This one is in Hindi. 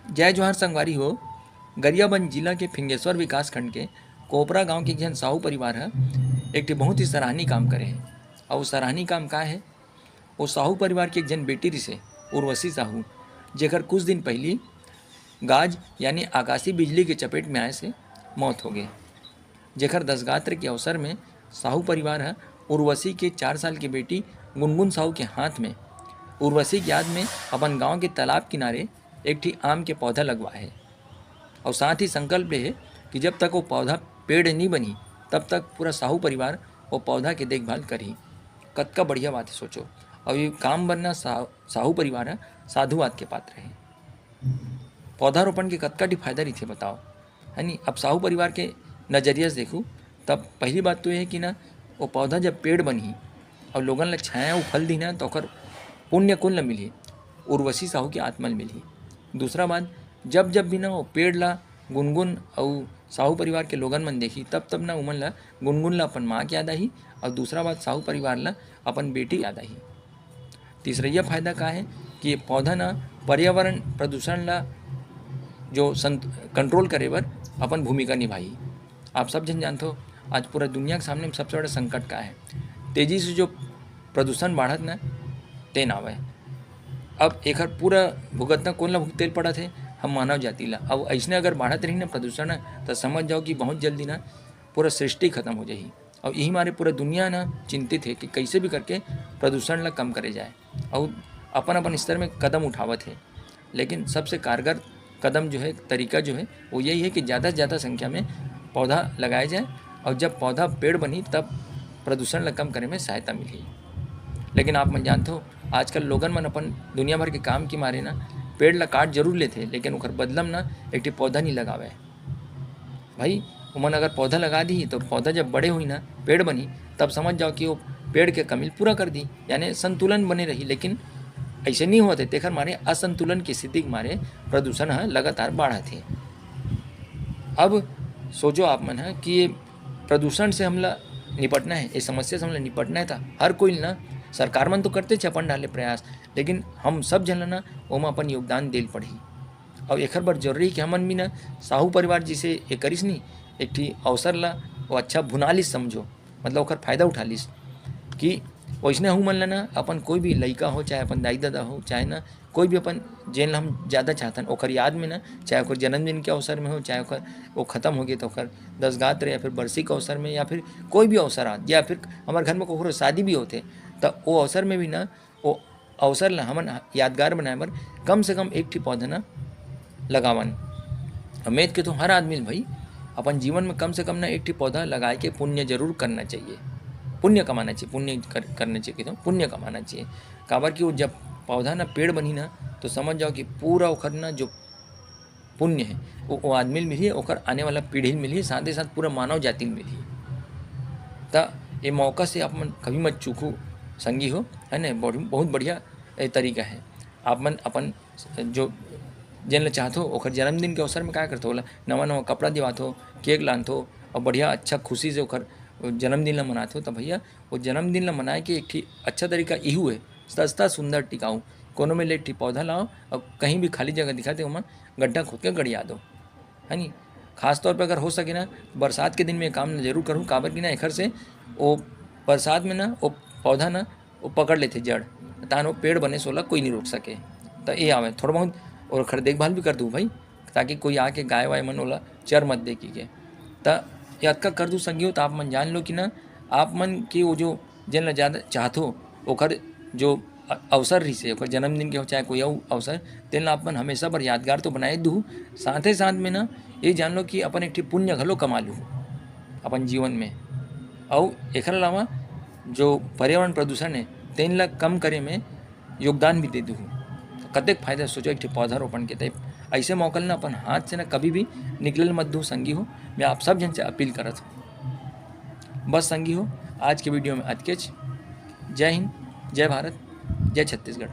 जय जोहार संगवारी हो। गरियाबंद जिला के फिंगेश्वर विकास खंड के कोपरा गांव के जन साहू परिवार है एक ठे बहुत ही सराहनीय काम करे है। और सराहनीय काम का है, वो साहू परिवार के एक जन बेटी रिसे उर्वशी साहू, जेकर कुछ दिन पहली गाज यानी आकाशीय बिजली के चपेट में आए से मौत हो गई। जेकर दसगात्र के अवसर में साहू परिवार है उर्वशी के 4 साल की बेटी गुनगुन साहू के हाथ में उर्वशी की याद में अपन गांव के तालाब किनारे एक ठी आम के पौधा लगवाए है। और साथ ही संकल्प है कि जब तक वो पौधा पेड़ नहीं बनी तब तक पूरा साहू परिवार वो पौधा की देखभाल करी। कद का बढ़िया बात है, सोचो। और ये काम बनना साहू परिवार है साधुवाद के पात्र है। पौधारोपण के कद का फायदा रही थे बताओ, है नी। अब साहू परिवार के नज़रिए से देखूँ तब पहली बात तो ये है कि ना वो पौधा जब पेड़ बनी और लोगन ला छाया वो फल दी ना तो ओकर पुण्य कुल न मिली, उर्वशी साहू की आत्मा मिली। दूसरा बात, जब जब भी ना वो पेड़ ला गुनगुन और साहू परिवार के लोगन मन देखी तब तब ना उमन ला गुनगुन ला अपन माँ की याद आई। और दूसरा बात, साहू परिवार ला अपन बेटी याद आई। तीसरा यह फायदा का है कि ये पौधा ना पर्यावरण प्रदूषण ला जो कंट्रोल करे बर अपन भूमिका निभाई। आप सब जन जानते हो आज पूरा दुनिया के सामने सबसे बड़ा संकट का है, तेजी से जो प्रदूषण बढ़त ना तेन आवे। अब एक पूरा भुगतना कौन ला भुगतेल पड़ा थे, हम मानव जाति ला। अब ऐसने अगर बढ़त रही ना प्रदूषण तो समझ जाओ कि बहुत जल्दी ना पूरा सृष्टि खत्म हो जाएगी। और यही हमारे पूरा दुनिया ना चिंतित है कि कैसे भी करके प्रदूषण ला कम करे जाए और अपन अपन स्तर में कदम उठावत है। लेकिन सबसे कारगर कदम जो है, तरीका जो है वो यही है कि ज़्यादा से ज़्यादा संख्या में पौधा लगाया जाए और जब पौधा पेड़ बनी तब प्रदूषण ला कम करने में सहायता मिली। लेकिन आप मन जानते हो आजकल लोगन मन अपन दुनिया भर के काम के मारे ना पेड़ ला काट जरूर लेते, लेकिन ओकर बदलम ना एक ठी पौधा नहीं लगावे। भाई उमन अगर पौधा लगा दी तो पौधा जब बड़े हुई ना पेड़ बनी तब समझ जाओ कि वो पेड़ के कमी पूरा कर दी, यानी संतुलन बने रही। लेकिन ऐसे नहीं होते, तेखर मारे असंतुलन की स्थिति के मारे प्रदूषण लगातार बढ़ा थे। अब सोचो आप मन है कि ये प्रदूषण से हमला निपटना है, इस समस्या से हमला निपटना है था हर कोई ना, सरकार मन तो करते अपन डाले प्रयास, लेकिन हम सब जन ना ओमा अपन योगदान देल पड़ी। और एक बार जरूरी कि हमन भी ना साहू परिवार जिसे ये करिस नहीं एक ठी अवसर ला वो अच्छा भुना लिस, समझो मतलब ओकर फायदा उठा लिस कि वैसने हूँ मन ला ना अपन कोई भी लड़का हो चाहे अपन दाई दादा हो चाहे ना कोई भी अपन जेन हम ज़्यादा चाहतन ओकर याद में ना, चाहे ओकर जन्मदिन के अवसर में हो, चाहे ओकर वो ख़त्म हो गए तो ओकर 10 गात्र या फिर बरसी के अवसर में या फिर कोई भी अवसर आ, या फिर हमारे घर में कोई शादी भी होते तो वो अवसर में भी ना वो अवसर ला हमन यादगार बनाए बर कम से कम एक ठी पौधा ना लगावन। उम्मीद के तो हर आदमी भाई अपन जीवन में कम से कम ना एक ठी पौधा लगाए के पुण्य जरूर करना चाहिए, पुण्य कमाना चाहिए, करना चाहिए, कहते पुण्य कमाना चाहिए। काबर कि वो जब पौधा ना पेड़ बनी ना तो समझ जाओ कि पूरा ओखर ना जो पुण्य है वो आदमी मिली, ओकर आने वाला पीढ़ी मिली, साथ ही साथ पूरा मानव जाति मिली। तो ये मौका से आप मन कभी मत चूकू संगी हो, है ना। बहुत बढ़िया तरीका है। आप मन अपन जो जन ला चाहते हो ओकर जन्मदिन के अवसर में क्या करते हो, नवा नवा कपड़ा दिवात हो, केक लानते हो और बढ़िया अच्छा खुशी से ओकर जन्मदिन ला मनाते हो। तो भैया वो जन्मदिन ला मनाए के एक ठी अच्छा तरीका इहू है, सस्ता सुंदर टिकाऊ कोनो में ले ठी पौधा लाओ और कहीं भी खाली जगह दिखाते हो गड्ढा खोद के गड़िया दो, है नी। खास तौर पर अगर हो सके ना बरसात के दिन में काम ना जरूर करूँ, काबर की ना एखर से वो बरसात में ना वो पौधा ना वो पकड़ लेते जड़, तान वो पेड़ बने सोला कोई नहीं रोक सके। तो ये आवे थोड़ा बहुत और खर देखभाल भी कर दूँ भाई, ताकि कोई आके गाय वाय मन ओला चर मत दे के। तो याद का कर दूँ संगी हो तो आप मन जान लो कि ना आप मन की वो जो जन ला ज़्यादा चाहतो ओकर जो अवसर रही से ओकर जन्मदिन के हो चाहे कोई और अवसर तेन ला आप मन हमेशा पर यादगार तो बनाए दूँ, साथ ही साथ में ना ये जान लो कि अपन एक ठी पुण्य घलो कमा लूँ अपन जीवन में। और एक अलावा जो पर्यावरण प्रदूषण है तेन ला कम करे में योगदान भी दे दूँ। कतेक फायदा सोचो एक पौधारोपण के तय ऐसे मौका ना अपन हाथ से ना कभी भी निकलल मत दू संगी हो। मैं आप सब जन से अपील करत हूँ। बस संगी हो आज के वीडियो में अतकेच। जय हिंद, जय भारत, जय छत्तीसगढ़।